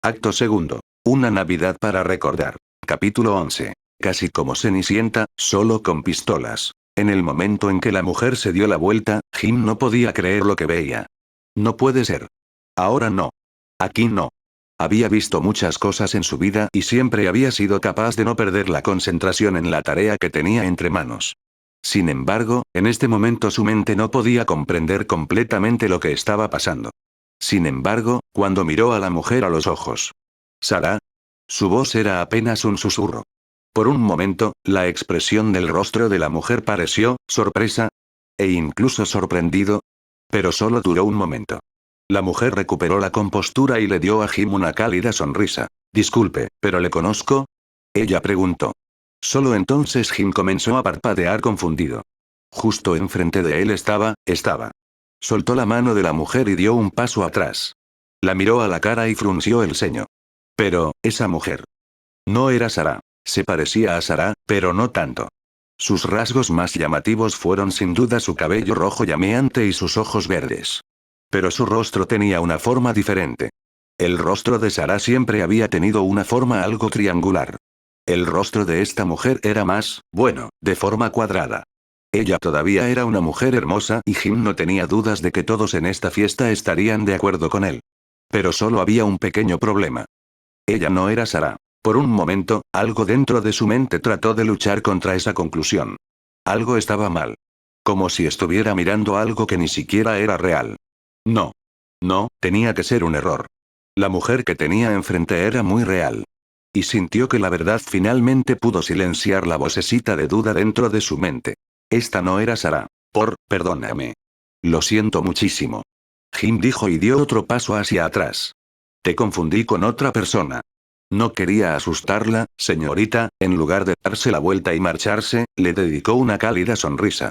Acto segundo. Una Navidad para recordar. Capítulo 11. Casi como Cenicienta, solo con pistolas. En el momento en que la mujer se dio la vuelta, Jim no podía creer lo que veía. No puede ser. Ahora no. Aquí no. Había visto muchas cosas en su vida y siempre había sido capaz de no perder la concentración en la tarea que tenía entre manos. Sin embargo, en este momento su mente no podía comprender completamente lo que estaba pasando. Sin embargo, cuando miró a la mujer a los ojos. ¿Sara? Su voz era apenas un susurro. Por un momento, la expresión del rostro de la mujer pareció, sorpresa, e incluso sorprendido. Pero solo duró un momento. La mujer recuperó la compostura y le dio a Jim una cálida sonrisa. Disculpe, ¿pero le conozco? Ella preguntó. Solo entonces Jim comenzó a parpadear confundido. Justo enfrente de él estaba. Soltó la mano de la mujer y dio un paso atrás. La miró a la cara y frunció el ceño. Pero, esa mujer. No era Sara. Se parecía a Sara, pero no tanto. Sus rasgos más llamativos fueron sin duda su cabello rojo llameante y sus ojos verdes. Pero su rostro tenía una forma diferente. El rostro de Sara siempre había tenido una forma algo triangular. El rostro de esta mujer era más, bueno, de forma cuadrada. Ella todavía era una mujer hermosa y Jim no tenía dudas de que todos en esta fiesta estarían de acuerdo con él. Pero solo había un pequeño problema. Ella no era Sara. Por un momento, algo dentro de su mente trató de luchar contra esa conclusión. Algo estaba mal. Como si estuviera mirando algo que ni siquiera era real. No. No, tenía que ser un error. La mujer que tenía enfrente era muy real. Y sintió que la verdad finalmente pudo silenciar la vocecita de duda dentro de su mente. Esta no era Sara. Perdóname. Lo siento muchísimo. Jim dijo y dio otro paso hacia atrás. Te confundí con otra persona. No quería asustarla, señorita, en lugar de darse la vuelta y marcharse, le dedicó una cálida sonrisa.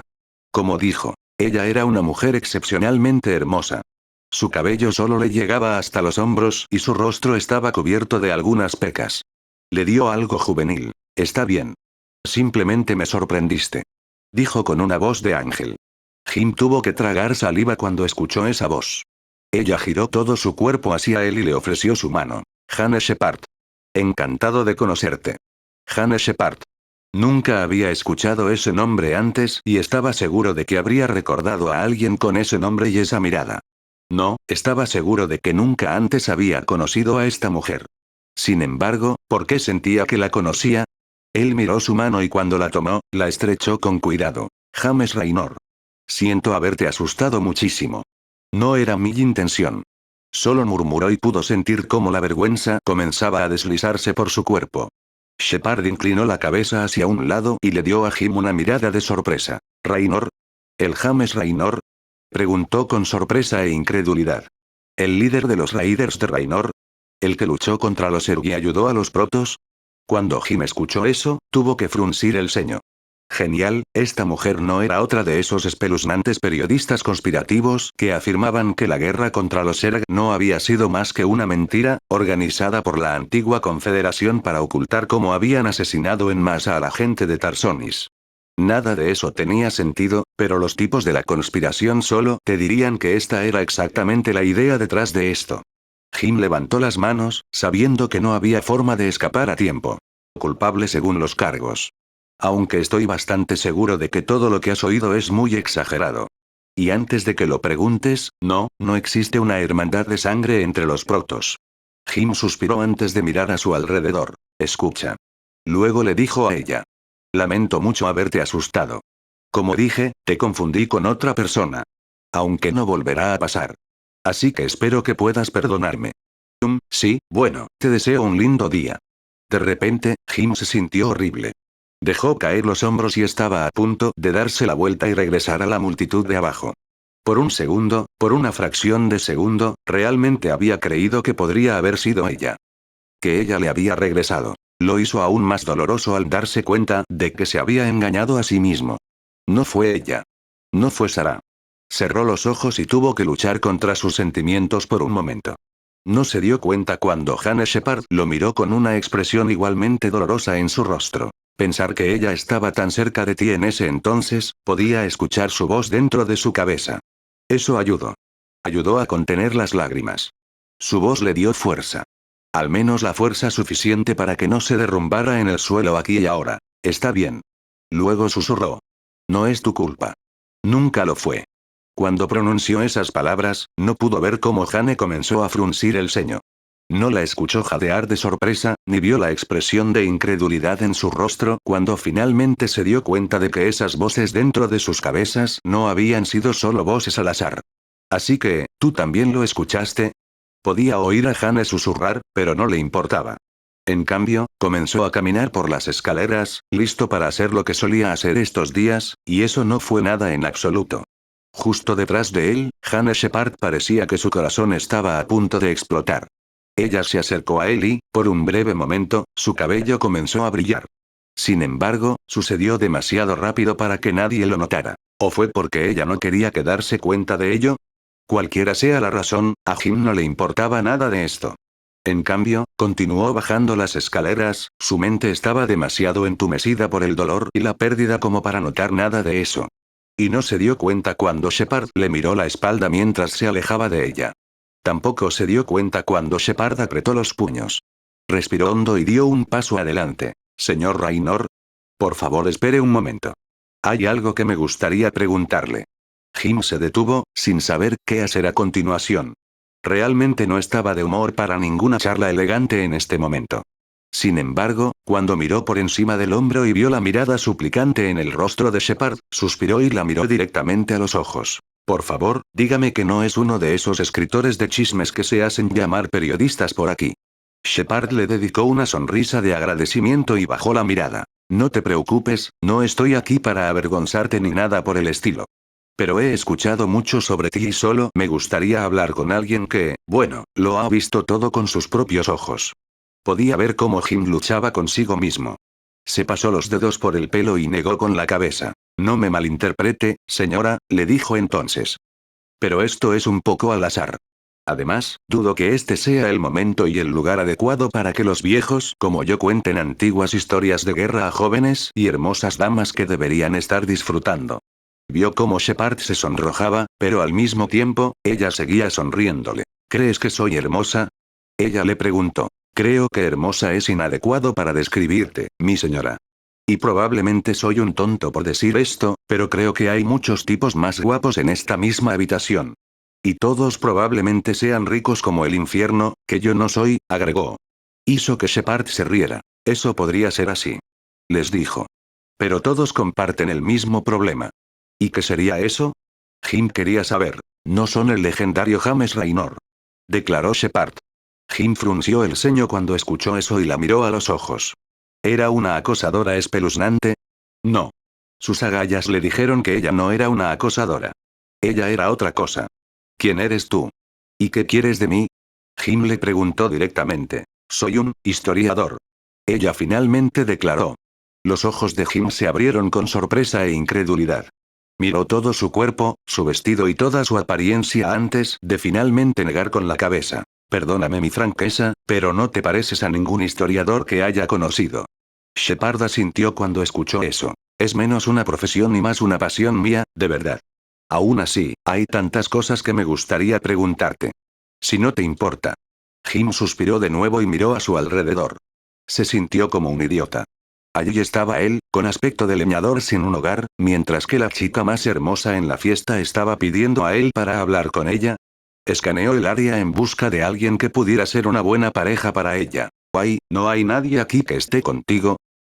Como dijo, ella era una mujer excepcionalmente hermosa. Su cabello solo le llegaba hasta los hombros y su rostro estaba cubierto de algunas pecas. Le dio algo juvenil. Está bien. Simplemente me sorprendiste. Dijo con una voz de ángel. Jim tuvo que tragar saliva cuando escuchó esa voz. Ella giró todo su cuerpo hacia él y le ofreció su mano. Jane Shepard. Encantado de conocerte. Jane Shepard. Nunca había escuchado ese nombre antes y estaba seguro de que habría recordado a alguien con ese nombre y esa mirada. No, estaba seguro de que nunca antes había conocido a esta mujer. Sin embargo, ¿por qué sentía que la conocía? Él miró su mano y cuando la tomó, la estrechó con cuidado. James Raynor. Siento haberte asustado muchísimo. No era mi intención. Solo murmuró y pudo sentir cómo la vergüenza comenzaba a deslizarse por su cuerpo. Shepard inclinó la cabeza hacia un lado y le dio a Jim una mirada de sorpresa. ¿Raynor? ¿El James Raynor? Preguntó con sorpresa e incredulidad. ¿El líder de los Raiders de Raynor? ¿El que luchó contra los Zerg y ayudó a los Protoss? Cuando Jim escuchó eso, tuvo que fruncir el ceño. Genial, esta mujer no era otra de esos espeluznantes periodistas conspirativos que afirmaban que la guerra contra los Zerg no había sido más que una mentira, organizada por la antigua Confederación para ocultar cómo habían asesinado en masa a la gente de Tarsonis. Nada de eso tenía sentido, pero los tipos de la conspiración solo te dirían que esta era exactamente la idea detrás de esto. Jim levantó las manos, sabiendo que no había forma de escapar a tiempo. Culpable según los cargos. Aunque estoy bastante seguro de que todo lo que has oído es muy exagerado. Y antes de que lo preguntes, no existe una hermandad de sangre entre los Protoss. Jim suspiró antes de mirar a su alrededor. Escucha. Luego le dijo a ella. Lamento mucho haberte asustado. Como dije, te confundí con otra persona. Aunque no volverá a pasar. Así que espero que puedas perdonarme. Sí, bueno, te deseo un lindo día. De repente, Jim se sintió horrible. Dejó caer los hombros y estaba a punto de darse la vuelta y regresar a la multitud de abajo. Por un segundo, por una fracción de segundo, realmente había creído que podría haber sido ella. Que ella le había regresado. Lo hizo aún más doloroso al darse cuenta de que se había engañado a sí mismo. No fue ella. No fue Sara. Cerró los ojos y tuvo que luchar contra sus sentimientos por un momento. No se dio cuenta cuando Jane Shepard lo miró con una expresión igualmente dolorosa en su rostro. Pensar que ella estaba tan cerca de ti en ese entonces, podía escuchar su voz dentro de su cabeza. Eso ayudó. Ayudó a contener las lágrimas. Su voz le dio fuerza. Al menos la fuerza suficiente para que no se derrumbara en el suelo aquí y ahora. Está bien. Luego susurró. No es tu culpa. Nunca lo fue. Cuando pronunció esas palabras, no pudo ver cómo Jane comenzó a fruncir el ceño. No la escuchó jadear de sorpresa, ni vio la expresión de incredulidad en su rostro cuando finalmente se dio cuenta de que esas voces dentro de sus cabezas no habían sido solo voces al azar. Así que, ¿tú también lo escuchaste? Podía oír a Jane susurrar, pero no le importaba. En cambio, comenzó a caminar por las escaleras, listo para hacer lo que solía hacer estos días, y eso no fue nada en absoluto. Justo detrás de él, Jane Shepard parecía que su corazón estaba a punto de explotar. Ella se acercó a él y, por un breve momento, su cabello comenzó a brillar. Sin embargo, sucedió demasiado rápido para que nadie lo notara. ¿O fue porque ella no quería quedarse cuenta de ello? Cualquiera sea la razón, a Jim no le importaba nada de esto. En cambio, continuó bajando las escaleras, su mente estaba demasiado entumecida por el dolor y la pérdida como para notar nada de eso. Y no se dio cuenta cuando Shepard le miró la espalda mientras se alejaba de ella. Tampoco se dio cuenta cuando Shepard apretó los puños. Respiró hondo y dio un paso adelante. Señor Raynor. Por favor, espere un momento. Hay algo que me gustaría preguntarle. Jim se detuvo, sin saber qué hacer a continuación. Realmente no estaba de humor para ninguna charla elegante en este momento. Sin embargo, cuando miró por encima del hombro y vio la mirada suplicante en el rostro de Shepard, suspiró y la miró directamente a los ojos. Por favor, dígame que no es uno de esos escritores de chismes que se hacen llamar periodistas por aquí. Shepard le dedicó una sonrisa de agradecimiento y bajó la mirada. No te preocupes, no estoy aquí para avergonzarte ni nada por el estilo. Pero he escuchado mucho sobre ti y solo me gustaría hablar con alguien que, bueno, lo ha visto todo con sus propios ojos. Podía ver cómo Jim luchaba consigo mismo. Se pasó los dedos por el pelo y negó con la cabeza. No me malinterprete, señora, le dijo entonces. Pero esto es un poco al azar. Además, dudo que este sea el momento y el lugar adecuado para que los viejos como yo cuenten antiguas historias de guerra a jóvenes y hermosas damas que deberían estar disfrutando. Vio cómo Shepard se sonrojaba, pero al mismo tiempo, ella seguía sonriéndole. ¿Crees que soy hermosa? Ella le preguntó. Creo que hermosa es inadecuado para describirte, mi señora. Y probablemente soy un tonto por decir esto, pero creo que hay muchos tipos más guapos en esta misma habitación. Y todos probablemente sean ricos como el infierno, que yo no soy, agregó. Hizo que Shepard se riera. Eso podría ser así. Les dijo. Pero todos comparten el mismo problema. ¿Y qué sería eso? Jim quería saber. No son el legendario James Raynor. Declaró Shepard. Jim frunció el ceño cuando escuchó eso y la miró a los ojos. ¿Era una acosadora espeluznante? No. Sus agallas le dijeron que ella no era una acosadora. Ella era otra cosa. ¿Quién eres tú? ¿Y qué quieres de mí? Jim le preguntó directamente. Soy un historiador. Ella finalmente declaró. Los ojos de Jim se abrieron con sorpresa e incredulidad. Miró todo su cuerpo, su vestido y toda su apariencia antes de finalmente negar con la cabeza. Perdóname mi franqueza, pero no te pareces a ningún historiador que haya conocido. Shepard asintió cuando escuchó eso. Es menos una profesión y más una pasión mía, de verdad. Aún así, hay tantas cosas que me gustaría preguntarte. Si no te importa. Jim suspiró de nuevo y miró a su alrededor. Se sintió como un idiota. Allí estaba él, con aspecto de leñador sin un hogar, mientras que la chica más hermosa en la fiesta estaba pidiendo a él para hablar con ella. Escaneó el área en busca de alguien que pudiera ser una buena pareja para ella. ¿No hay nadie aquí que esté contigo?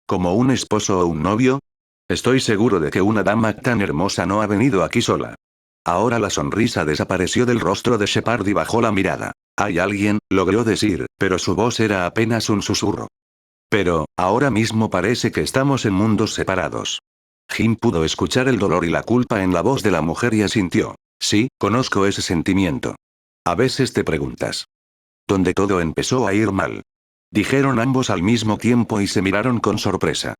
¿Como un esposo o un novio? Estoy seguro de que una dama tan hermosa no ha venido aquí sola. Ahora la sonrisa desapareció del rostro de Shepard y bajó la mirada. Hay alguien, logró decir, pero su voz era apenas un susurro. Pero, ahora mismo parece que estamos en mundos separados. Jim pudo escuchar el dolor y la culpa en la voz de la mujer y asintió. Sí, conozco ese sentimiento. A veces te preguntas. ¿Dónde todo empezó a ir mal? Dijeron ambos al mismo tiempo y se miraron con sorpresa.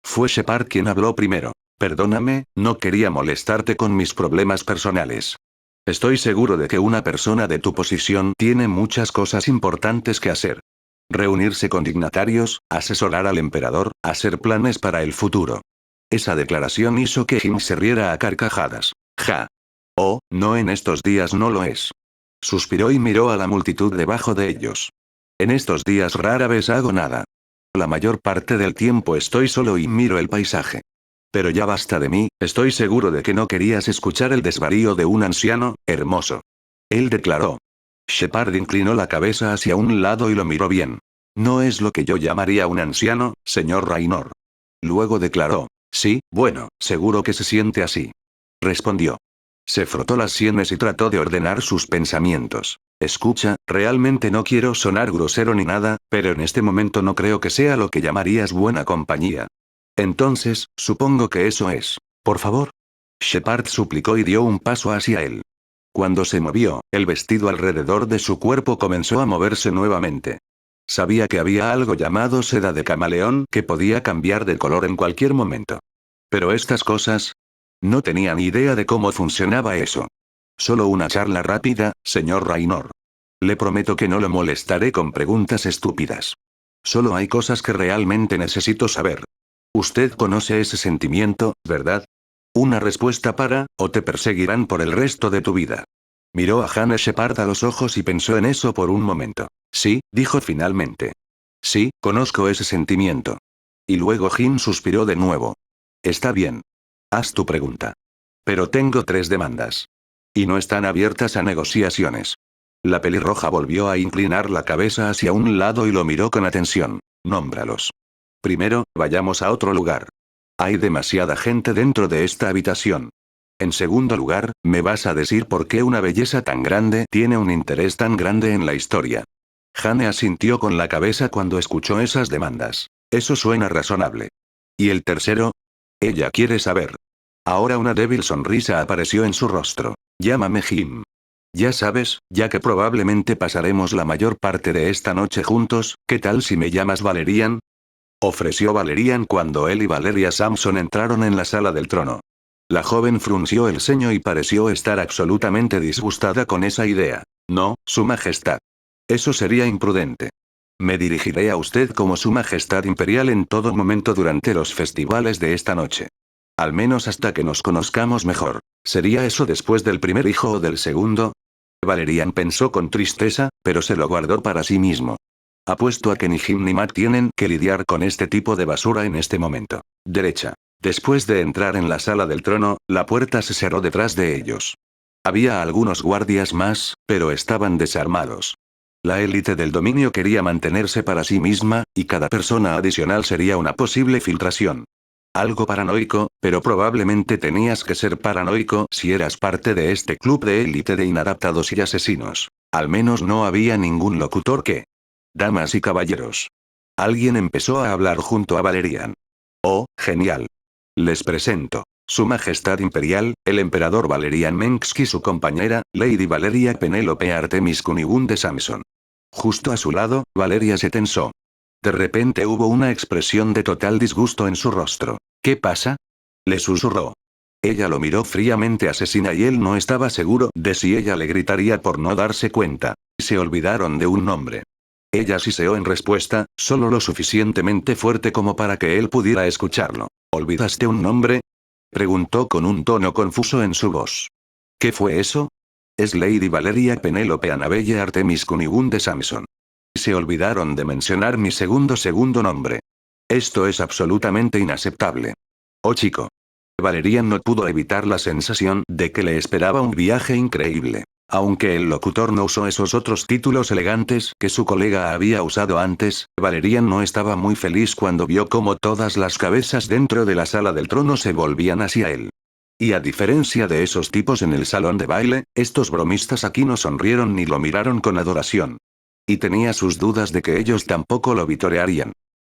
Fue Shepard quien habló primero. Perdóname, no quería molestarte con mis problemas personales. Estoy seguro de que una persona de tu posición tiene muchas cosas importantes que hacer. Reunirse con dignatarios, asesorar al emperador, hacer planes para el futuro. Esa declaración hizo que Jim se riera a carcajadas. Ja. Oh, no, en estos días no lo es. Suspiró y miró a la multitud debajo de ellos. En estos días rara vez hago nada. La mayor parte del tiempo estoy solo y miro el paisaje. Pero ya basta de mí, estoy seguro de que no querías escuchar el desvarío de un anciano, hermoso. Él declaró. Shepard inclinó la cabeza hacia un lado y lo miró bien. No es lo que yo llamaría un anciano, señor Raynor. Luego declaró. Sí, bueno, seguro que se siente así. Respondió. Se frotó las sienes y trató de ordenar sus pensamientos. Escucha, realmente no quiero sonar grosero ni nada, pero en este momento no creo que sea lo que llamarías buena compañía. Entonces, supongo que eso es. Por favor. Shepard suplicó y dio un paso hacia él. Cuando se movió, el vestido alrededor de su cuerpo comenzó a moverse nuevamente. Sabía que había algo llamado seda de camaleón que podía cambiar de color en cualquier momento. Pero estas cosas... No tenía ni idea de cómo funcionaba eso. Solo una charla rápida, señor Raynor. Le prometo que no lo molestaré con preguntas estúpidas. Solo hay cosas que realmente necesito saber. Usted conoce ese sentimiento, ¿verdad? Una respuesta para, o te perseguirán por el resto de tu vida. Miró a Hannah Shepard a los ojos y pensó en eso por un momento. Sí, dijo finalmente. Sí, conozco ese sentimiento. Y luego Jin suspiró de nuevo. Está bien. Haz tu pregunta. Pero tengo 3 demandas. Y no están abiertas a negociaciones. La pelirroja volvió a inclinar la cabeza hacia un lado y lo miró con atención. Nómbralos. Primero, vayamos a otro lugar. Hay demasiada gente dentro de esta habitación. En segundo lugar, me vas a decir por qué una belleza tan grande tiene un interés tan grande en la historia. Jane asintió con la cabeza cuando escuchó esas demandas. Eso suena razonable. ¿Y el tercero? Ella quiere saber. Ahora una débil sonrisa apareció en su rostro. Llámame Jim. Ya sabes, ya que probablemente pasaremos la mayor parte de esta noche juntos, ¿qué tal si me llamas Valerian? Ofreció Valerian cuando él y Valeria Sampson entraron en la sala del trono. La joven frunció el ceño y pareció estar absolutamente disgustada con esa idea. No, Su Majestad. Eso sería imprudente. Me dirigiré a usted como Su Majestad Imperial en todo momento durante los festivales de esta noche. Al menos hasta que nos conozcamos mejor. ¿Sería eso después del primer hijo o del segundo? Valerian pensó con tristeza, pero se lo guardó para sí mismo. Apuesto a que ni Jim ni Matt tienen que lidiar con este tipo de basura en este momento. Derecha. Después de entrar en la sala del trono, la puerta se cerró detrás de ellos. Había algunos guardias más, pero estaban desarmados. La élite del dominio quería mantenerse para sí misma, y cada persona adicional sería una posible filtración. Algo paranoico, pero probablemente tenías que ser paranoico si eras parte de este club de élite de inadaptados y asesinos. Al menos no había ningún locutor que... Damas y caballeros. Alguien empezó a hablar junto a Valerian. Oh, genial. Les presento. Su Majestad Imperial, el emperador Valerian Menksky y su compañera, Lady Valeria Penélope Artemis Cunigunde Samson. Justo a su lado, Valeria se tensó. De repente hubo una expresión de total disgusto en su rostro. ¿Qué pasa? Le susurró. Ella lo miró fríamente asesina y él no estaba seguro de si ella le gritaría por no darse cuenta. Se olvidaron de un nombre. Ella siseó en respuesta, solo lo suficientemente fuerte como para que él pudiera escucharlo. ¿Olvidaste un nombre? Preguntó con un tono confuso en su voz. ¿Qué fue eso? Es Lady Valeria Penélope Annabelle Artemis Cunigunde Samson. Se olvidaron de mencionar mi segundo nombre. Esto es absolutamente inaceptable. Oh chico. Valerian no pudo evitar la sensación de que le esperaba un viaje increíble. Aunque el locutor no usó esos otros títulos elegantes que su colega había usado antes, Valerian no estaba muy feliz cuando vio cómo todas las cabezas dentro de la sala del trono se volvían hacia él. Y a diferencia de esos tipos en el salón de baile, estos bromistas aquí no sonrieron ni lo miraron con adoración. Y tenía sus dudas de que ellos tampoco lo vitorearían.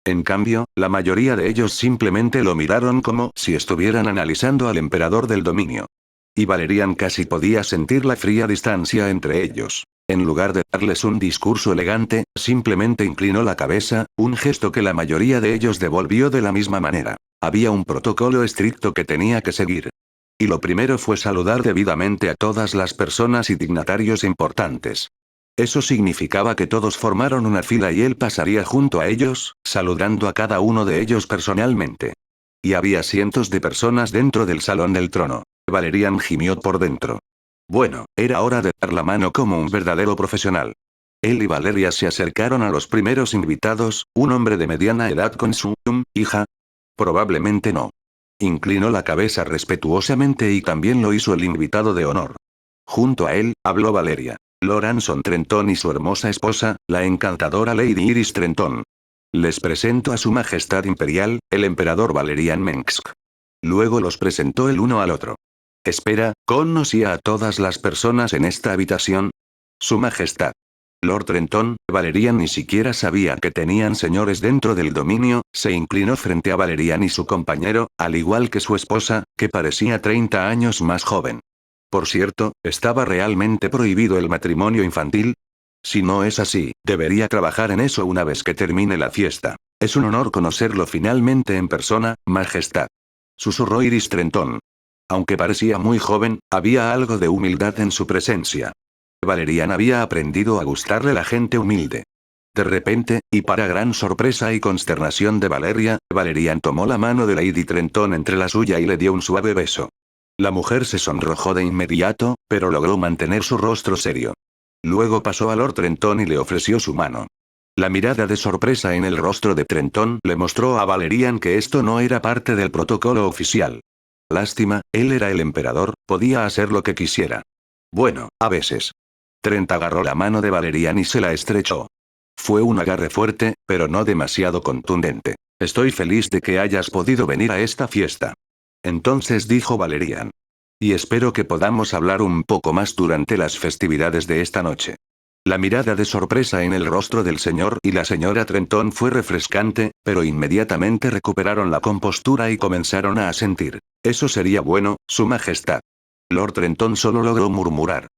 En cambio, la mayoría de ellos simplemente lo miraron como si estuvieran analizando al emperador del dominio. Y Valerian casi podía sentir la fría distancia entre ellos. En lugar de darles un discurso elegante, simplemente inclinó la cabeza, un gesto que la mayoría de ellos devolvió de la misma manera. Había un protocolo estricto que tenía que seguir. Y lo primero fue saludar debidamente a todas las personas y dignatarios importantes. Eso significaba que todos formaron una fila y él pasaría junto a ellos, saludando a cada uno de ellos personalmente. Y había cientos de personas dentro del salón del trono. Valerian gimió por dentro. Bueno, era hora de dar la mano como un verdadero profesional. Él y Valeria se acercaron a los primeros invitados, un hombre de mediana edad con su hija. Probablemente no. Inclinó la cabeza respetuosamente y también lo hizo el invitado de honor. Junto a él, habló Valeria. Lord Anson Trenton y su hermosa esposa, la encantadora Lady Iris Trenton. Les presento a su majestad imperial, el emperador Valerian Mensk. Luego los presentó el uno al otro. Espera, ¿conocía a todas las personas en esta habitación? Su majestad. Lord Trenton, Valerian ni siquiera sabía que tenían señores dentro del dominio, se inclinó frente a Valerian y su compañero, al igual que su esposa, que parecía 30 años más joven. Por cierto, ¿estaba realmente prohibido el matrimonio infantil? Si no es así, debería trabajar en eso una vez que termine la fiesta. Es un honor conocerlo finalmente en persona, majestad. Susurró Iris Trenton. Aunque parecía muy joven, había algo de humildad en su presencia. Valerian había aprendido a gustarle la gente humilde. De repente, y para gran sorpresa y consternación de Valeria, Valerian tomó la mano de Lady Trenton entre la suya y le dio un suave beso. La mujer se sonrojó de inmediato, pero logró mantener su rostro serio. Luego pasó a Lord Trenton y le ofreció su mano. La mirada de sorpresa en el rostro de Trenton le mostró a Valerian que esto no era parte del protocolo oficial. Lástima, él era el emperador, podía hacer lo que quisiera. Bueno, a veces. Trent agarró la mano de Valerian y se la estrechó. Fue un agarre fuerte, pero no demasiado contundente. Estoy feliz de que hayas podido venir a esta fiesta. Entonces dijo Valerian. Y espero que podamos hablar un poco más durante las festividades de esta noche. La mirada de sorpresa en el rostro del señor y la señora Trenton fue refrescante, pero inmediatamente recuperaron la compostura y comenzaron a asentir. Eso sería bueno, su majestad. Lord Trenton solo logró murmurar.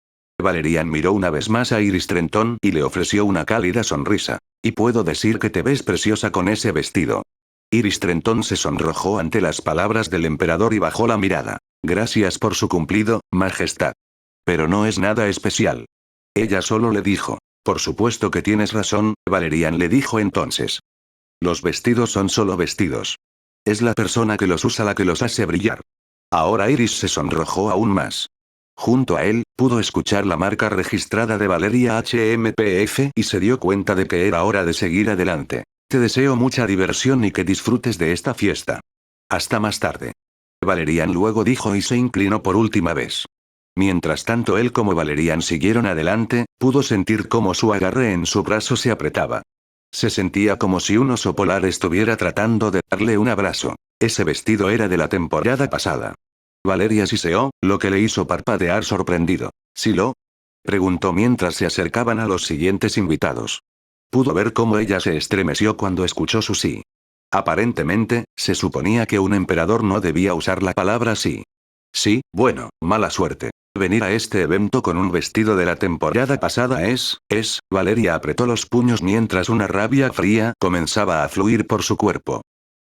Valerian miró una vez más a Iris Trenton y le ofreció una cálida sonrisa. Y puedo decir que te ves preciosa con ese vestido. Iris Trenton se sonrojó ante las palabras del emperador y bajó la mirada. Gracias por su cumplido, majestad. Pero no es nada especial. Ella solo le dijo. Por supuesto que tienes razón, Valerian le dijo entonces. Los vestidos son solo vestidos. Es la persona que los usa la que los hace brillar. Ahora Iris se sonrojó aún más. Junto a él, pudo escuchar la marca registrada de Valeria HMPF y se dio cuenta de que era hora de seguir adelante. Te deseo mucha diversión y que disfrutes de esta fiesta. Hasta más tarde. Valerian luego dijo y se inclinó por última vez. Mientras tanto él como Valerian siguieron adelante, pudo sentir cómo su agarre en su brazo se apretaba. Se sentía como si un oso polar estuviera tratando de darle un abrazo. Ese vestido era de la temporada pasada. Valeria siseó, lo que le hizo parpadear sorprendido. ¿Sí lo? Preguntó mientras se acercaban a los siguientes invitados. Pudo ver cómo ella se estremeció cuando escuchó su sí. Aparentemente, se suponía que un emperador no debía usar la palabra sí. Sí, bueno, mala suerte. Venir a este evento con un vestido de la temporada pasada Valeria apretó los puños mientras una rabia fría comenzaba a fluir por su cuerpo.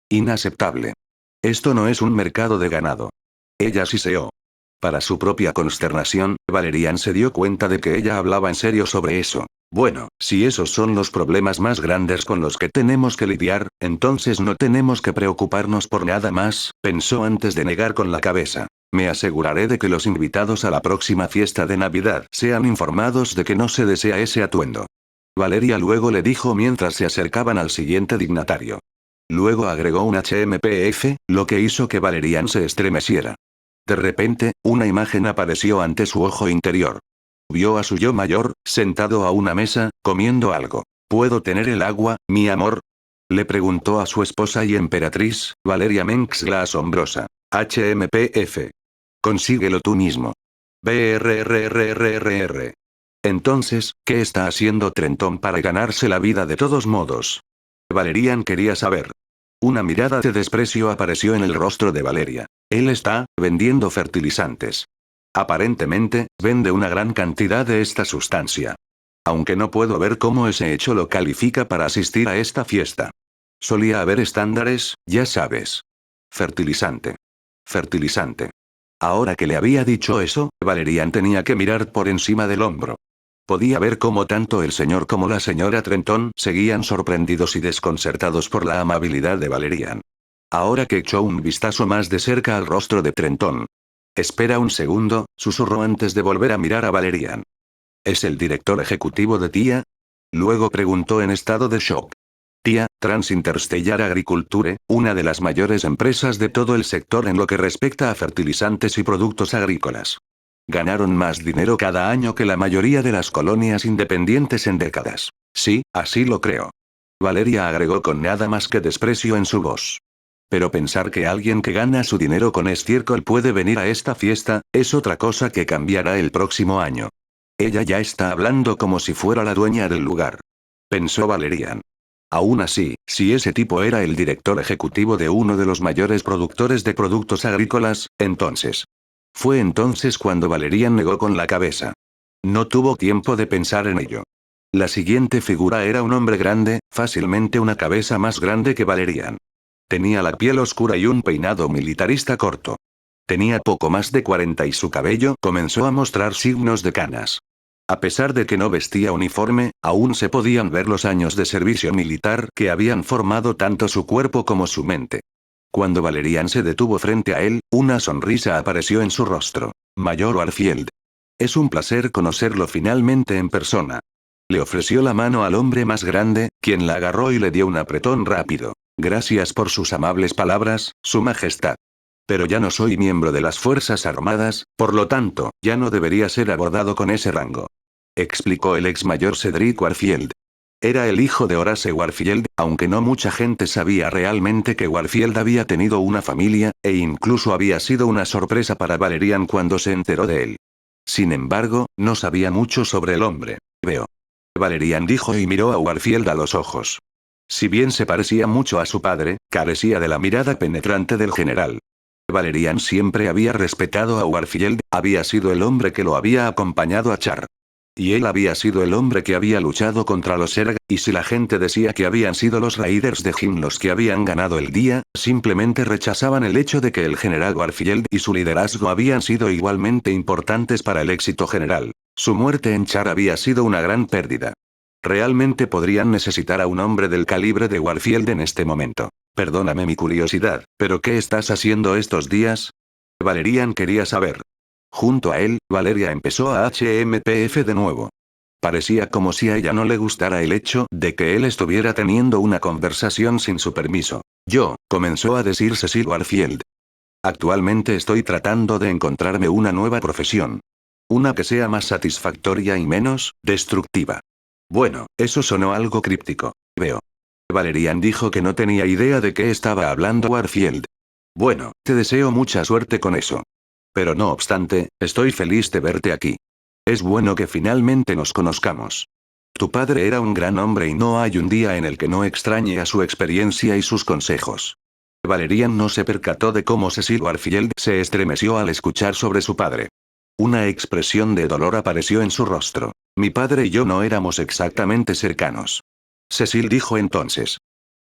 Inaceptable. Esto no es un mercado de ganado. Ella siseó. Para su propia consternación, Valerian se dio cuenta de que ella hablaba en serio sobre eso. Bueno, si esos son los problemas más grandes con los que tenemos que lidiar, entonces no tenemos que preocuparnos por nada más, pensó antes de negar con la cabeza. Me aseguraré de que los invitados a la próxima fiesta de Navidad sean informados de que no se desea ese atuendo. Valeria luego le dijo mientras se acercaban al siguiente dignatario. Luego agregó un HMPF, lo que hizo que Valerian se estremeciera. De repente, una imagen apareció ante su ojo interior. Vio a su yo mayor, sentado a una mesa, comiendo algo. ¿Puedo tener el agua, mi amor? Le preguntó a su esposa y emperatriz, Valeria Menks la asombrosa. HMPF. Consíguelo tú mismo. BRRRRR. Entonces, ¿qué está haciendo Trenton para ganarse la vida de todos modos? Valerian quería saber. Una mirada de desprecio apareció en el rostro de Valeria. Él está vendiendo fertilizantes. Aparentemente, vende una gran cantidad de esta sustancia. Aunque no puedo ver cómo ese hecho lo califica para asistir a esta fiesta. Solía haber estándares, ya sabes. Fertilizante. Fertilizante. Ahora que le había dicho eso, Valerian tenía que mirar por encima del hombro. Podía ver cómo tanto el señor como la señora Trenton seguían sorprendidos y desconcertados por la amabilidad de Valerian. Ahora que echó un vistazo más de cerca al rostro de Trenton. Espera un segundo, susurró antes de volver a mirar a Valerian. ¿Es el director ejecutivo de Tía? Luego preguntó en estado de shock. Tía, Trans Interstellar Agriculture, una de las mayores empresas de todo el sector en lo que respecta a fertilizantes y productos agrícolas. Ganaron más dinero cada año que la mayoría de las colonias independientes en décadas. Sí, así lo creo. Valeria agregó con nada más que desprecio en su voz. Pero pensar que alguien que gana su dinero con estiércol puede venir a esta fiesta, es otra cosa que cambiará el próximo año. Ella ya está hablando como si fuera la dueña del lugar. Pensó Valerian. Aún así, si ese tipo era el director ejecutivo de uno de los mayores productores de productos agrícolas, entonces. Fue entonces cuando Valerian negó con la cabeza. No tuvo tiempo de pensar en ello. La siguiente figura era un hombre grande, fácilmente una cabeza más grande que Valerian. Tenía la piel oscura y un peinado militarista corto. Tenía poco más de 40 y su cabello comenzó a mostrar signos de canas. A pesar de que no vestía uniforme, aún se podían ver los años de servicio militar que habían formado tanto su cuerpo como su mente. Cuando Valerian se detuvo frente a él, una sonrisa apareció en su rostro. Mayor Warfield. Es un placer conocerlo finalmente en persona. Le ofreció la mano al hombre más grande, quien la agarró y le dio un apretón rápido. Gracias por sus amables palabras, Su Majestad. Pero ya no soy miembro de las Fuerzas Armadas, por lo tanto, ya no debería ser abordado con ese rango. Explicó el ex mayor Cedric Warfield. Era el hijo de Horace Warfield, aunque no mucha gente sabía realmente que Warfield había tenido una familia, e incluso había sido una sorpresa para Valerian cuando se enteró de él. Sin embargo, no sabía mucho sobre el hombre. Veo. Valerian dijo y miró a Warfield a los ojos. Si bien se parecía mucho a su padre, carecía de la mirada penetrante del general. Valerian siempre había respetado a Warfield, había sido el hombre que lo había acompañado a Char. Y él había sido el hombre que había luchado contra los Zerg, y si la gente decía que habían sido los Raiders de Jin los que habían ganado el día, simplemente rechazaban el hecho de que el general Warfield y su liderazgo habían sido igualmente importantes para el éxito general. Su muerte en Char había sido una gran pérdida. Realmente podrían necesitar a un hombre del calibre de Warfield en este momento. Perdóname mi curiosidad, pero ¿qué estás haciendo estos días? Valerian quería saber. Junto a él, Valeria empezó a HMPF de nuevo. Parecía como si a ella no le gustara el hecho de que él estuviera teniendo una conversación sin su permiso. Comenzó a decir Cecil Warfield. Actualmente estoy tratando de encontrarme una nueva profesión. Una que sea más satisfactoria y menos destructiva. Bueno, eso sonó algo críptico. Veo. Valerian dijo que no tenía idea de qué estaba hablando Warfield. Bueno, te deseo mucha suerte con eso. Pero no obstante, estoy feliz de verte aquí. Es bueno que finalmente nos conozcamos. Tu padre era un gran hombre y no hay un día en el que no extrañe a su experiencia y sus consejos. Valerian no se percató de cómo Cecil Warfield se estremeció al escuchar sobre su padre. Una expresión de dolor apareció en su rostro. Mi padre y yo no éramos exactamente cercanos. Cecil dijo entonces.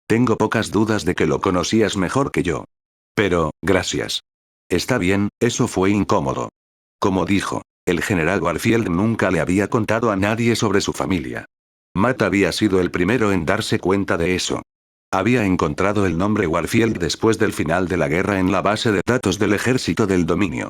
Tengo pocas dudas de que lo conocías mejor que yo. Pero, gracias. Está bien, eso fue incómodo. Como dijo, el general Warfield nunca le había contado a nadie sobre su familia. Matt había sido el primero en darse cuenta de eso. Había encontrado el nombre Warfield después del final de la guerra en la base de datos del ejército del dominio.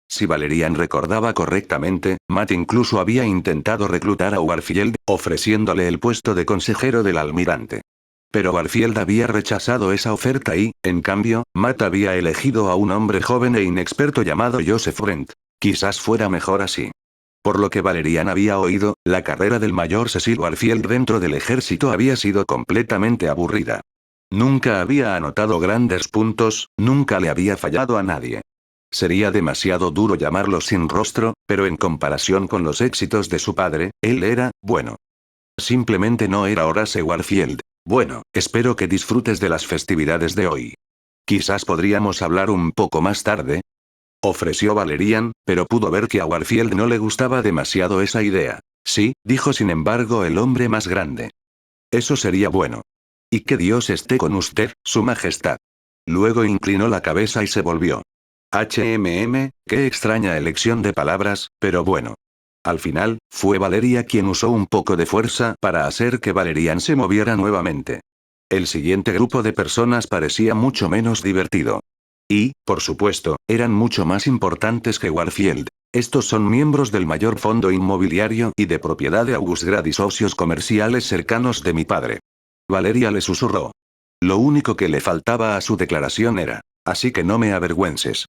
Si Valerian recordaba correctamente, Matt incluso había intentado reclutar a Warfield, ofreciéndole el puesto de consejero del almirante. Pero Warfield había rechazado esa oferta y, en cambio, Matt había elegido a un hombre joven e inexperto llamado Joseph Brent. Quizás fuera mejor así. Por lo que Valerian había oído, la carrera del mayor Cecil Warfield dentro del ejército había sido completamente aburrida. Nunca había anotado grandes puntos, nunca le había fallado a nadie. Sería demasiado duro llamarlo sin rostro, pero en comparación con los éxitos de su padre, él era, bueno. Simplemente no era Horace Warfield. Bueno, espero que disfrutes de las festividades de hoy. Quizás podríamos hablar un poco más tarde. Ofreció Valerian, pero pudo ver que a Warfield no le gustaba demasiado esa idea. Sí, dijo sin embargo el hombre más grande. Eso sería bueno. Y que Dios esté con usted, Su Majestad. Luego inclinó la cabeza y se volvió. Qué extraña elección de palabras, pero bueno. Al final, fue Valeria quien usó un poco de fuerza para hacer que Valerian se moviera nuevamente. El siguiente grupo de personas parecía mucho menos divertido. Y, por supuesto, eran mucho más importantes que Warfield. Estos son miembros del mayor fondo inmobiliario y de propiedad de Augustgrad y socios comerciales cercanos de mi padre. Valeria le susurró. Lo único que le faltaba a su declaración era, así que no me avergüences.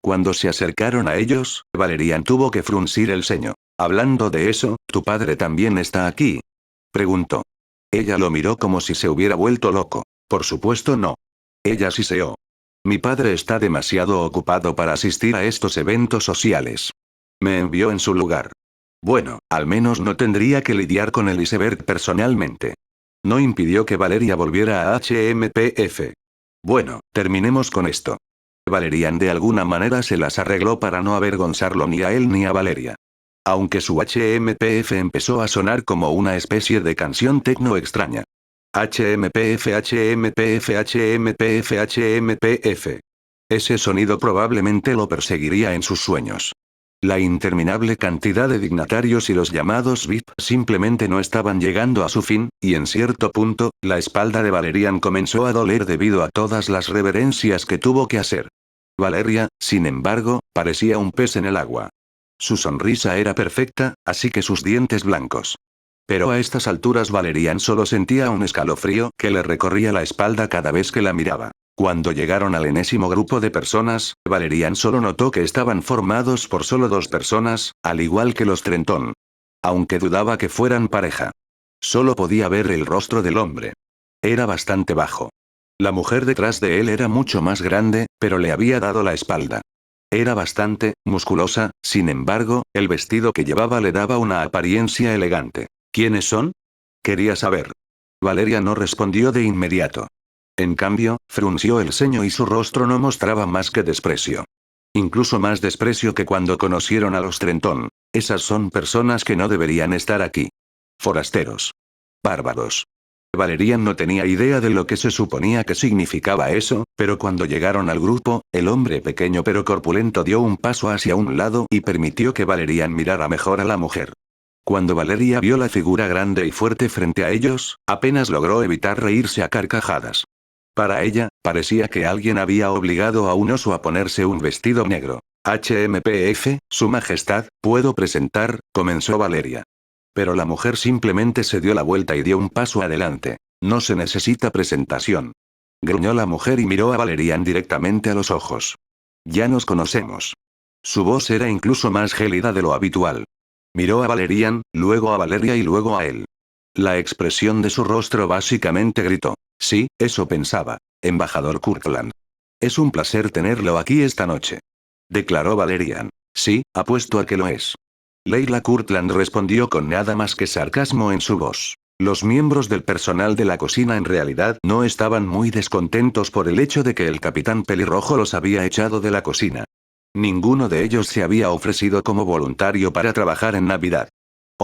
Cuando se acercaron a ellos, Valerian tuvo que fruncir el ceño. Hablando de eso, ¿tu padre también está aquí?, preguntó. Ella lo miró como si se hubiera vuelto loco. Por supuesto no. Ella siseó. Mi padre está demasiado ocupado para asistir a estos eventos sociales. Me envió en su lugar. Bueno, al menos no tendría que lidiar con el iceberg personalmente. No impidió que Valeria volviera a HMPF. Bueno, terminemos con esto. Valerian de alguna manera se las arregló para no avergonzarlo ni a él ni a Valeria. Aunque su HMPF empezó a sonar como una especie de canción tecno extraña. HMPF, HMPF, HMPF, HMPF. Ese sonido probablemente lo perseguiría en sus sueños. La interminable cantidad de dignatarios y los llamados VIP simplemente no estaban llegando a su fin, y en cierto punto, la espalda de Valerian comenzó a doler debido a todas las reverencias que tuvo que hacer. Valeria, sin embargo, parecía un pez en el agua. Su sonrisa era perfecta, así que sus dientes blancos. Pero a estas alturas Valerian solo sentía un escalofrío que le recorría la espalda cada vez que la miraba. Cuando llegaron al enésimo grupo de personas, Valerian solo notó que estaban formados por solo 2 personas, al igual que los Trenton. Aunque dudaba que fueran pareja. Solo podía ver el rostro del hombre. Era bastante bajo. La mujer detrás de él era mucho más grande, pero le había dado la espalda. Era bastante musculosa, sin embargo, el vestido que llevaba le daba una apariencia elegante. ¿Quiénes son?, quería saber. Valeria no respondió de inmediato. En cambio, frunció el ceño y su rostro no mostraba más que desprecio. Incluso más desprecio que cuando conocieron a los Trenton. Esas son personas que no deberían estar aquí. Forasteros. Bárbaros. Valerian no tenía idea de lo que se suponía que significaba eso, pero cuando llegaron al grupo, el hombre pequeño pero corpulento dio un paso hacia un lado y permitió que Valerian mirara mejor a la mujer. Cuando Valeria vio la figura grande y fuerte frente a ellos, apenas logró evitar reírse a carcajadas. Para ella, parecía que alguien había obligado a un oso a ponerse un vestido negro. HMPF, Su Majestad, ¿puedo presentar?, comenzó Valeria. Pero la mujer simplemente se dio la vuelta y dio un paso adelante. No se necesita presentación. Gruñó la mujer y miró a Valerian directamente a los ojos. Ya nos conocemos. Su voz era incluso más gélida de lo habitual. Miró a Valerian, luego a Valeria y luego a él. La expresión de su rostro básicamente gritó. Sí, eso pensaba. Embajador Courtland. Es un placer tenerlo aquí esta noche. Declaró Valerian. Sí, apuesto a que lo es. Leila Courtland respondió con nada más que sarcasmo en su voz. Los miembros del personal de la cocina en realidad no estaban muy descontentos por el hecho de que el capitán pelirrojo los había echado de la cocina. Ninguno de ellos se había ofrecido como voluntario para trabajar en Navidad.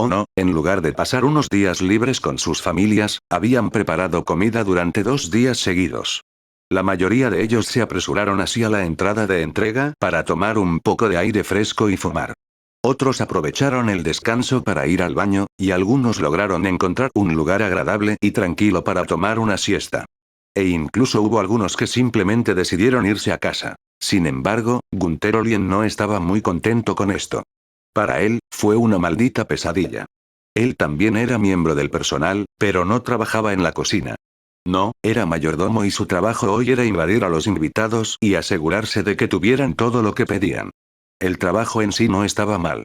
O no, en lugar de pasar unos días libres con sus familias, habían preparado comida durante 2 días seguidos. La mayoría de ellos se apresuraron hacia la entrada de entrega para tomar un poco de aire fresco y fumar. Otros aprovecharon el descanso para ir al baño, y algunos lograron encontrar un lugar agradable y tranquilo para tomar una siesta. E incluso hubo algunos que simplemente decidieron irse a casa. Sin embargo, Gunther Olien no estaba muy contento con esto. Para él, fue una maldita pesadilla. Él también era miembro del personal, pero no trabajaba en la cocina. No, era mayordomo y su trabajo hoy era invadir a los invitados y asegurarse de que tuvieran todo lo que pedían. El trabajo en sí no estaba mal.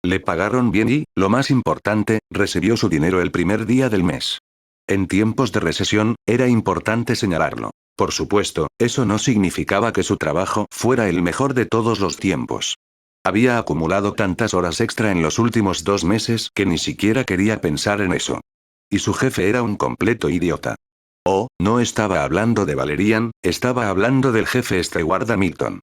Le pagaron bien y, lo más importante, recibió su dinero el primer día del mes. En tiempos de recesión, era importante señalarlo. Por supuesto, eso no significaba que su trabajo fuera el mejor de todos los tiempos. Había acumulado tantas horas extra en los últimos 2 meses que ni siquiera quería pensar en eso. Y su jefe era un completo idiota. Oh, no estaba hablando de Valerian, estaba hablando del jefe Stewart Hamilton.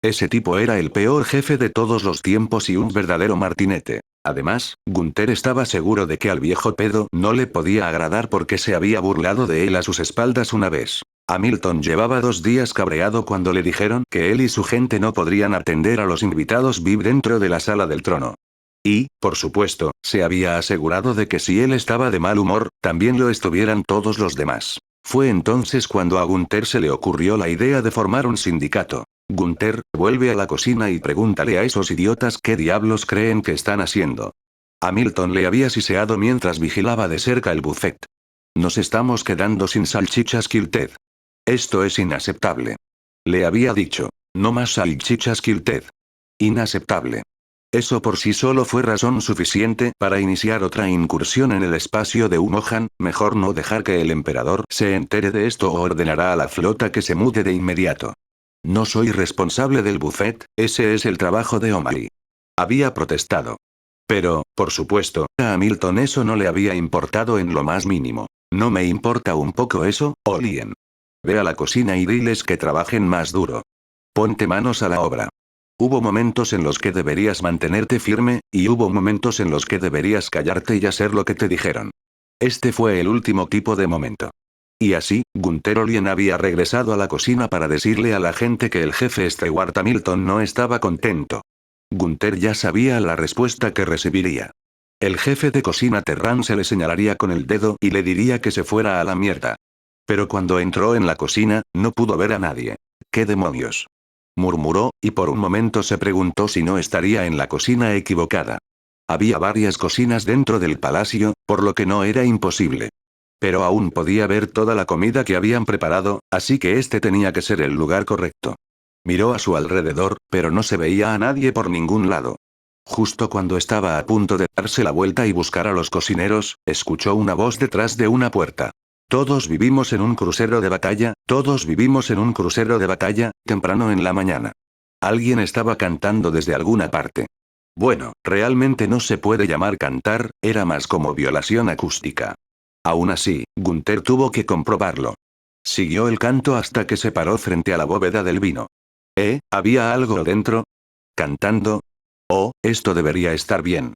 Ese tipo era el peor jefe de todos los tiempos y un verdadero martinete. Además, Gunther estaba seguro de que al viejo pedo no le podía agradar porque se había burlado de él a sus espaldas una vez. Hamilton llevaba 2 días cabreado cuando le dijeron que él y su gente no podrían atender a los invitados VIP dentro de la sala del trono. Y, por supuesto, se había asegurado de que si él estaba de mal humor, también lo estuvieran todos los demás. Fue entonces cuando a Gunther se le ocurrió la idea de formar un sindicato. Gunther, vuelve a la cocina y pregúntale a esos idiotas qué diablos creen que están haciendo. Hamilton le había siseado mientras vigilaba de cerca el buffet. Nos estamos quedando sin salchichas Kilted. Esto es inaceptable. Le había dicho. No más salchichas Kilted. Inaceptable. Eso por sí solo fue razón suficiente para iniciar otra incursión en el espacio de Umohan. Mejor no dejar que el emperador se entere de esto o ordenará a la flota que se mude de inmediato. No soy responsable del buffet, ese es el trabajo de O'Malley. Había protestado. Pero, por supuesto, a Hamilton eso no le había importado en lo más mínimo. No me importa un poco eso, O'Lien. Ve a la cocina y diles que trabajen más duro. Ponte manos a la obra. Hubo momentos en los que deberías mantenerte firme, y hubo momentos en los que deberías callarte y hacer lo que te dijeron. Este fue el último tipo de momento. Y así, Gunther O'Lien había regresado a la cocina para decirle a la gente que el jefe Stewart Hamilton no estaba contento. Gunther ya sabía la respuesta que recibiría. El jefe de cocina Terran se le señalaría con el dedo y le diría que se fuera a la mierda. Pero cuando entró en la cocina, no pudo ver a nadie. ¿Qué demonios? Murmuró, y por un momento se preguntó si no estaría en la cocina equivocada. Había varias cocinas dentro del palacio, por lo que no era imposible. Pero aún podía ver toda la comida que habían preparado, así que este tenía que ser el lugar correcto. Miró a su alrededor, pero no se veía a nadie por ningún lado. Justo cuando estaba a punto de darse la vuelta y buscar a los cocineros, escuchó una voz detrás de una puerta. Todos vivimos en un crucero de batalla, todos vivimos en un crucero de batalla, temprano en la mañana. Alguien estaba cantando desde alguna parte. Bueno, realmente no se puede llamar cantar, era más como violación acústica. Aún así, Gunther tuvo que comprobarlo. Siguió el canto hasta que se paró frente a la bóveda del vino. ¿Había algo dentro? ¿Cantando? Oh, esto debería estar bien.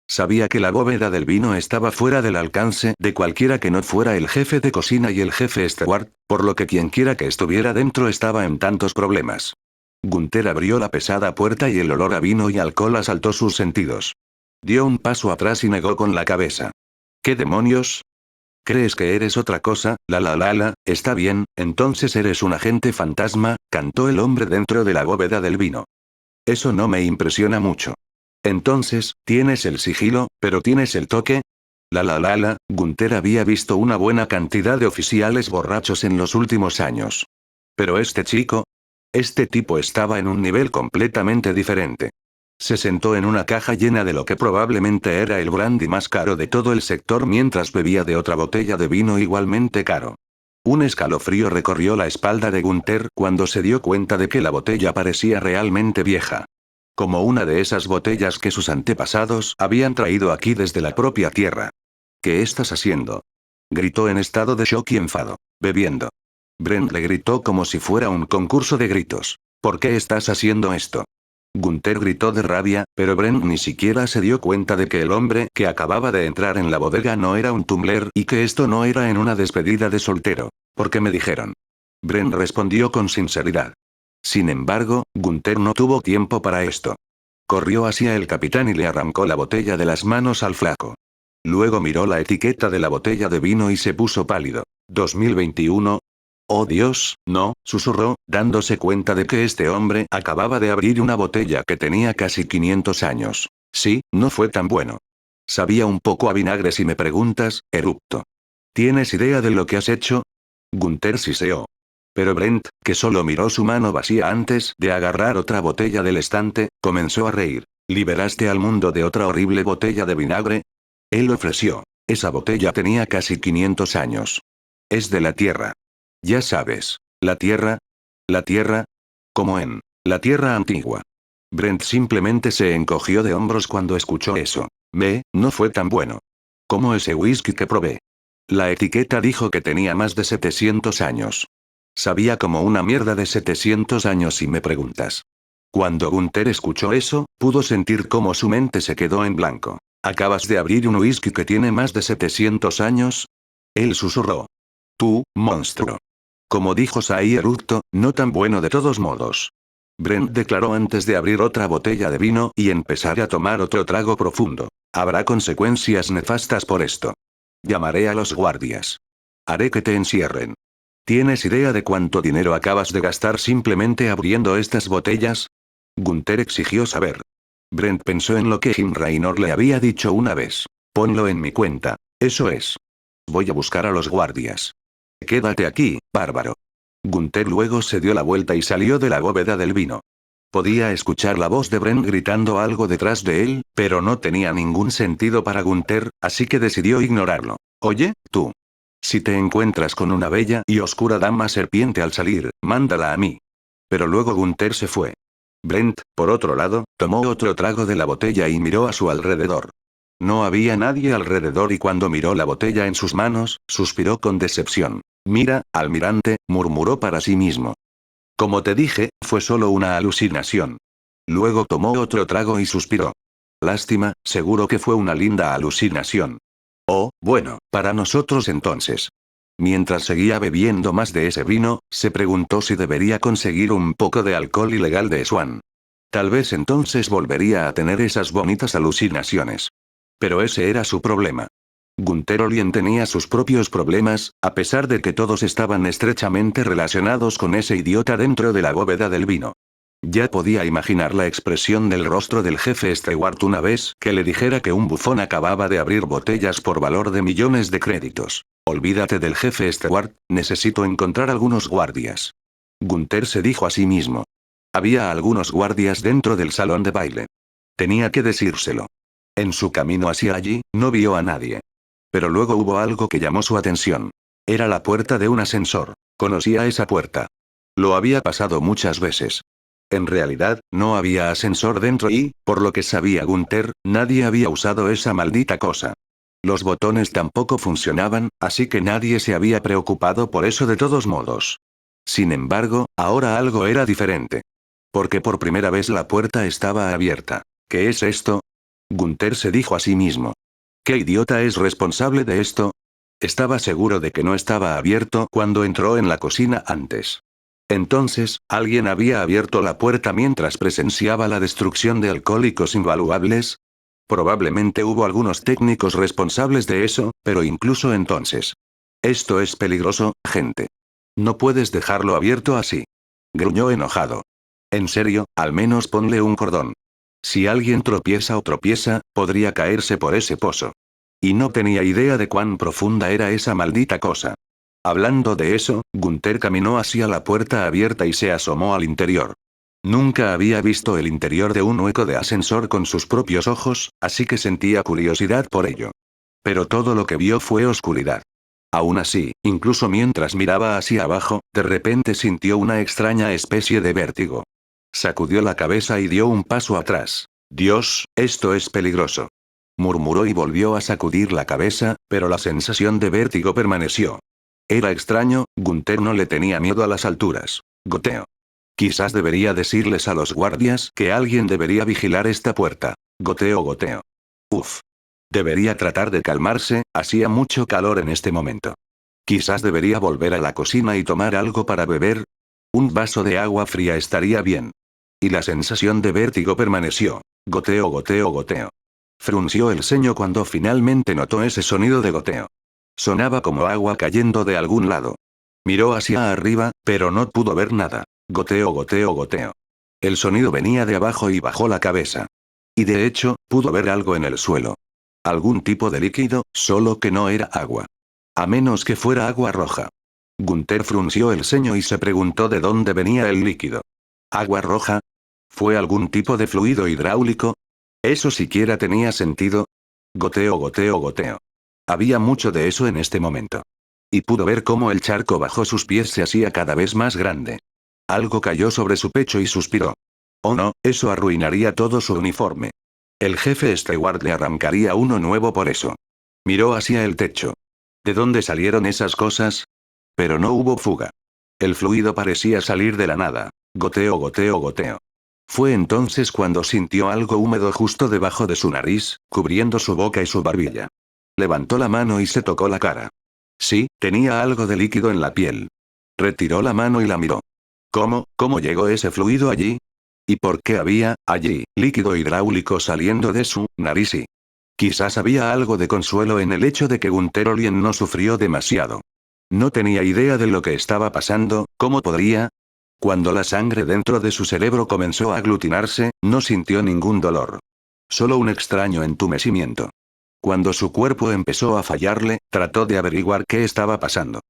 Sabía que la bóveda del vino estaba fuera del alcance de cualquiera que no fuera el jefe de cocina y el jefe Stewart, por lo que quienquiera que estuviera dentro estaba en tantos problemas. Gunther abrió la pesada puerta y el olor a vino y alcohol asaltó sus sentidos. Dio un paso atrás y negó con la cabeza. ¿Qué demonios? ¿Crees que eres otra cosa? Está bien, entonces eres un agente fantasma, cantó el hombre dentro de la bóveda del vino. Eso no me impresiona mucho. Entonces, tienes el sigilo, pero tienes el toque. Gunther había visto una buena cantidad de oficiales borrachos en los últimos años. Pero este tipo estaba en un nivel completamente diferente. Se sentó en una caja llena de lo que probablemente era el brandy más caro de todo el sector mientras bebía de otra botella de vino igualmente caro. Un escalofrío recorrió la espalda de Gunther cuando se dio cuenta de que la botella parecía realmente vieja. Como una de esas botellas que sus antepasados habían traído aquí desde la propia tierra. ¿Qué estás haciendo? Gritó en estado de shock y enfado. Bebiendo. Brent le gritó como si fuera un concurso de gritos. ¿Por qué estás haciendo esto? Gunther gritó de rabia, pero Brent ni siquiera se dio cuenta de que el hombre que acababa de entrar en la bodega no era un tumbler y que esto no era en una despedida de soltero. ¿Por qué me dijeron? Brent respondió con sinceridad. Sin embargo, Gunther no tuvo tiempo para esto. Corrió hacia el capitán y le arrancó la botella de las manos al flaco. Luego miró la etiqueta de la botella de vino y se puso pálido. 2021. Oh Dios, no, susurró, dándose cuenta de que este hombre acababa de abrir una botella que tenía casi 500 años. Sí, no fue tan bueno. Sabía un poco a vinagre si me preguntas, erupto. ¿Tienes idea de lo que has hecho? Gunther siseó. Pero Brent, que solo miró su mano vacía antes de agarrar otra botella del estante, comenzó a reír. ¿Liberaste al mundo de otra horrible botella de vinagre? Él ofreció. Esa botella tenía casi 500 años. Es de la Tierra. Ya sabes. ¿La Tierra? ¿La Tierra? Como en la Tierra antigua. Brent simplemente se encogió de hombros cuando escuchó eso. No fue tan bueno. Como ese whisky que probé. La etiqueta dijo que tenía más de 700 años. Sabía como una mierda de 700 años si me preguntas. Cuando Gunther escuchó eso, pudo sentir cómo su mente se quedó en blanco. ¿Acabas de abrir un whisky que tiene más de 700 años? Él susurró. Tú, monstruo. Como dijo Sai Eructo, no tan bueno de todos modos. Brent declaró antes de abrir otra botella de vino y empezar a tomar otro trago profundo. Habrá consecuencias nefastas por esto. Llamaré a los guardias. Haré que te encierren. ¿Tienes idea de cuánto dinero acabas de gastar simplemente abriendo estas botellas? Gunther exigió saber. Brent pensó en lo que Jim Raynor le había dicho una vez. Ponlo en mi cuenta. Eso es. Voy a buscar a los guardias. Quédate aquí, bárbaro. Gunther luego se dio la vuelta y salió de la bóveda del vino. Podía escuchar la voz de Brent gritando algo detrás de él, pero no tenía ningún sentido para Gunther, así que decidió ignorarlo. Oye, tú. Si te encuentras con una bella y oscura dama serpiente al salir, mándala a mí. Pero luego Gunther se fue. Brent, por otro lado, tomó otro trago de la botella y miró a su alrededor. No había nadie alrededor y cuando miró la botella en sus manos, suspiró con decepción. Mira, almirante, murmuró para sí mismo. Como te dije, fue solo una alucinación. Luego tomó otro trago y suspiró. Lástima, seguro que fue una linda alucinación. Oh, bueno, para nosotros entonces. Mientras seguía bebiendo más de ese vino, se preguntó si debería conseguir un poco de alcohol ilegal de Swan. Tal vez entonces volvería a tener esas bonitas alucinaciones. Pero ese era su problema. Gunther Olien tenía sus propios problemas, a pesar de que todos estaban estrechamente relacionados con ese idiota dentro de la bóveda del vino. Ya podía imaginar la expresión del rostro del jefe Stewart una vez que le dijera que un bufón acababa de abrir botellas por valor de millones de créditos. Olvídate del jefe Stewart, necesito encontrar algunos guardias. Gunther se dijo a sí mismo. Había algunos guardias dentro del salón de baile. Tenía que decírselo. En su camino hacia allí, no vio a nadie. Pero luego hubo algo que llamó su atención. Era la puerta de un ascensor. Conocía esa puerta. Lo había pasado muchas veces. En realidad, no había ascensor dentro y, por lo que sabía Gunther, nadie había usado esa maldita cosa. Los botones tampoco funcionaban, así que nadie se había preocupado por eso de todos modos. Sin embargo, ahora algo era diferente. Porque por primera vez la puerta estaba abierta. ¿Qué es esto? Gunther se dijo a sí mismo. ¿Qué idiota es responsable de esto? Estaba seguro de que no estaba abierto cuando entró en la cocina antes. Entonces, ¿alguien había abierto la puerta mientras presenciaba la destrucción de alcohólicos invaluables? Probablemente hubo algunos técnicos responsables de eso, pero incluso entonces. Esto es peligroso, gente. No puedes dejarlo abierto así. Gruñó enojado. En serio, al menos ponle un cordón. Si alguien tropieza o tropieza, podría caerse por ese pozo. Y no tenía idea de cuán profunda era esa maldita cosa. Hablando de eso, Gunther caminó hacia la puerta abierta y se asomó al interior. Nunca había visto el interior de un hueco de ascensor con sus propios ojos, así que sentía curiosidad por ello. Pero todo lo que vio fue oscuridad. Aún así, incluso mientras miraba hacia abajo, de repente sintió una extraña especie de vértigo. Sacudió la cabeza y dio un paso atrás. Dios, esto es peligroso. Murmuró y volvió a sacudir la cabeza, pero la sensación de vértigo permaneció. Era extraño, Gunther no le tenía miedo a las alturas. Goteo. Quizás debería decirles a los guardias que alguien debería vigilar esta puerta. Goteo, goteo. Uf. Debería tratar de calmarse, hacía mucho calor en este momento. Quizás debería volver a la cocina y tomar algo para beber. Un vaso de agua fría estaría bien. Y la sensación de vértigo permaneció. Goteo, goteo, goteo. Frunció el ceño cuando finalmente notó ese sonido de goteo. Sonaba como agua cayendo de algún lado. Miró hacia arriba, pero no pudo ver nada. Goteo, goteo, goteo. El sonido venía de abajo y bajó la cabeza. Y de hecho, pudo ver algo en el suelo. Algún tipo de líquido, solo que no era agua. A menos que fuera agua roja. Gunther frunció el ceño y se preguntó de dónde venía el líquido. ¿Agua roja? ¿Fue algún tipo de fluido hidráulico? ¿Eso siquiera tenía sentido? Goteo, goteo, goteo. Había mucho de eso en este momento. Y pudo ver cómo el charco bajo sus pies se hacía cada vez más grande. Algo cayó sobre su pecho y suspiró. Oh no, eso arruinaría todo su uniforme. El jefe Stewart le arrancaría uno nuevo por eso. Miró hacia el techo. ¿De dónde salieron esas cosas? Pero no hubo fuga. El fluido parecía salir de la nada. Goteo, goteo, goteo. Fue entonces cuando sintió algo húmedo justo debajo de su nariz, cubriendo su boca y su barbilla. Levantó la mano y se tocó la cara. Sí, tenía algo de líquido en la piel. Retiró la mano y la miró. ¿Cómo llegó ese fluido allí? ¿Y por qué había, allí, líquido hidráulico saliendo de su nariz? Y quizás había algo de consuelo en el hecho de que Gunther Olien no sufrió demasiado. No tenía idea de lo que estaba pasando, ¿cómo podría? Cuando la sangre dentro de su cerebro comenzó a aglutinarse, no sintió ningún dolor. Solo un extraño entumecimiento. Cuando su cuerpo empezó a fallarle, trató de averiguar qué estaba pasando.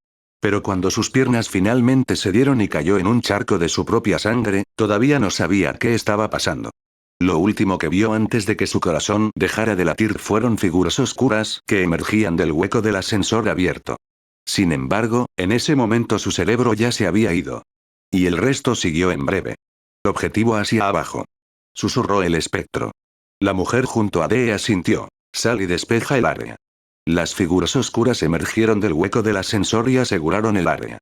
Pero cuando sus piernas finalmente cedieron y cayó en un charco de su propia sangre, todavía no sabía qué estaba pasando. Lo último que vio antes de que su corazón dejara de latir fueron figuras oscuras que emergían del hueco del ascensor abierto. Sin embargo, en ese momento su cerebro ya se había ido. Y el resto siguió en breve. Objetivo hacia abajo. Susurró el espectro. La mujer junto a Dee asintió. Sal y despeja el área. Las figuras oscuras emergieron del hueco del ascensor y aseguraron el área.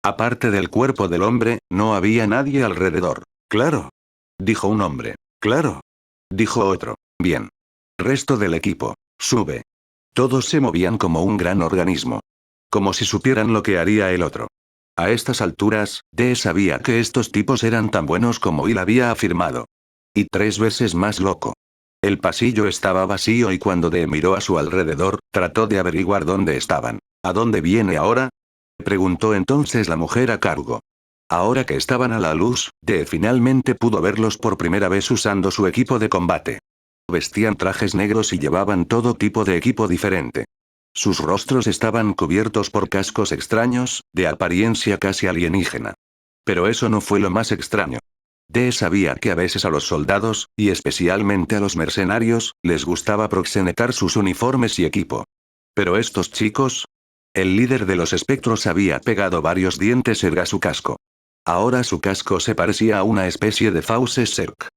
Aparte del cuerpo del hombre, no había nadie alrededor. Claro. Dijo un hombre. Claro. Dijo otro. Bien. Resto del equipo. Sube. Todos se movían como un gran organismo. Como si supieran lo que haría el otro. A estas alturas, Dee sabía que estos tipos eran tan buenos como él había afirmado. Y 3 veces más loco. El pasillo estaba vacío y cuando Dee miró a su alrededor, trató de averiguar dónde estaban. ¿A dónde viene ahora? Preguntó entonces la mujer a cargo. Ahora que estaban a la luz, Dee finalmente pudo verlos por primera vez usando su equipo de combate. Vestían trajes negros y llevaban todo tipo de equipo diferente. Sus rostros estaban cubiertos por cascos extraños, de apariencia casi alienígena. Pero eso no fue lo más extraño. Dee sabía que a veces a los soldados, y especialmente a los mercenarios, les gustaba proxenetar sus uniformes y equipo. Pero estos chicos... El líder de los espectros había pegado varios dientes a su casco. Ahora su casco se parecía a una especie de fauces Serk.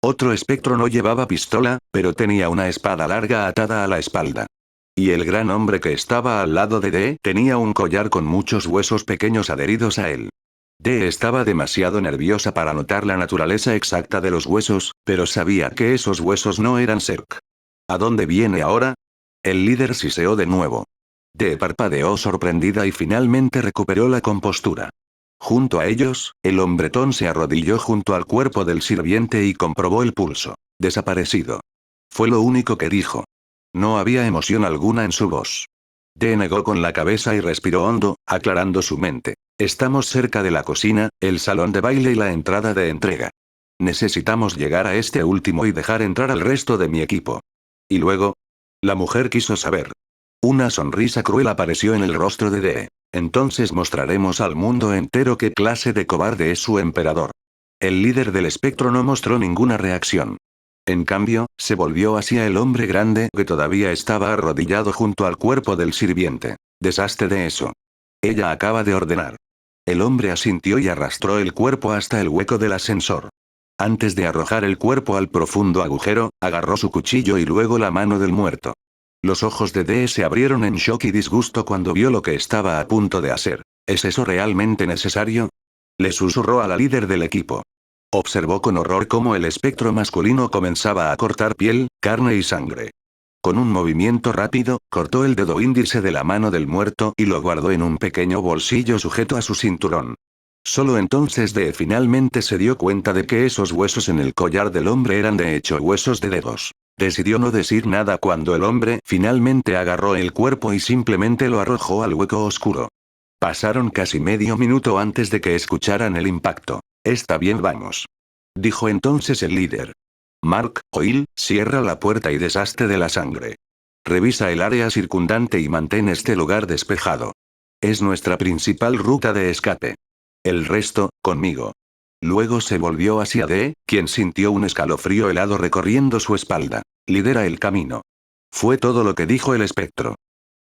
Otro espectro no llevaba pistola, pero tenía una espada larga atada a la espalda. Y el gran hombre que estaba al lado de Dee tenía un collar con muchos huesos pequeños adheridos a él. Dee estaba demasiado nerviosa para notar la naturaleza exacta de los huesos, pero sabía que esos huesos no eran Serk. ¿A dónde viene ahora? El líder siseó de nuevo. Dee parpadeó sorprendida y finalmente recuperó la compostura. Junto a ellos, el hombretón se arrodilló junto al cuerpo del sirviente y comprobó el pulso. Desaparecido. Fue lo único que dijo. No había emoción alguna en su voz. Dee negó con la cabeza y respiró hondo, aclarando su mente. Estamos cerca de la cocina, el salón de baile y la entrada de entrega. Necesitamos llegar a este último y dejar entrar al resto de mi equipo. ¿Y luego? La mujer quiso saber. Una sonrisa cruel apareció en el rostro de Dee. Entonces mostraremos al mundo entero qué clase de cobarde es su emperador. El líder del espectro no mostró ninguna reacción. En cambio, se volvió hacia el hombre grande que todavía estaba arrodillado junto al cuerpo del sirviente. Deshazte de eso. Ella acaba de ordenar. El hombre asintió y arrastró el cuerpo hasta el hueco del ascensor. Antes de arrojar el cuerpo al profundo agujero, agarró su cuchillo y luego la mano del muerto. Los ojos de Dee se abrieron en shock y disgusto cuando vio lo que estaba a punto de hacer. ¿Es eso realmente necesario? Le susurró a la líder del equipo. Observó con horror cómo el espectro masculino comenzaba a cortar piel, carne y sangre. Con un movimiento rápido, cortó el dedo índice de la mano del muerto y lo guardó en un pequeño bolsillo sujeto a su cinturón. Solo entonces Dee finalmente se dio cuenta de que esos huesos en el collar del hombre eran de hecho huesos de dedos. Decidió no decir nada cuando el hombre finalmente agarró el cuerpo y simplemente lo arrojó al hueco oscuro. Pasaron casi medio minuto antes de que escucharan el impacto. Está bien, vamos. Dijo entonces el líder. Mark, Oil, cierra la puerta y deshazte de la sangre. Revisa el área circundante y mantén este lugar despejado. Es nuestra principal ruta de escape. El resto, conmigo. Luego se volvió hacia Dee, quien sintió un escalofrío helado recorriendo su espalda. Lidera el camino. Fue todo lo que dijo el espectro.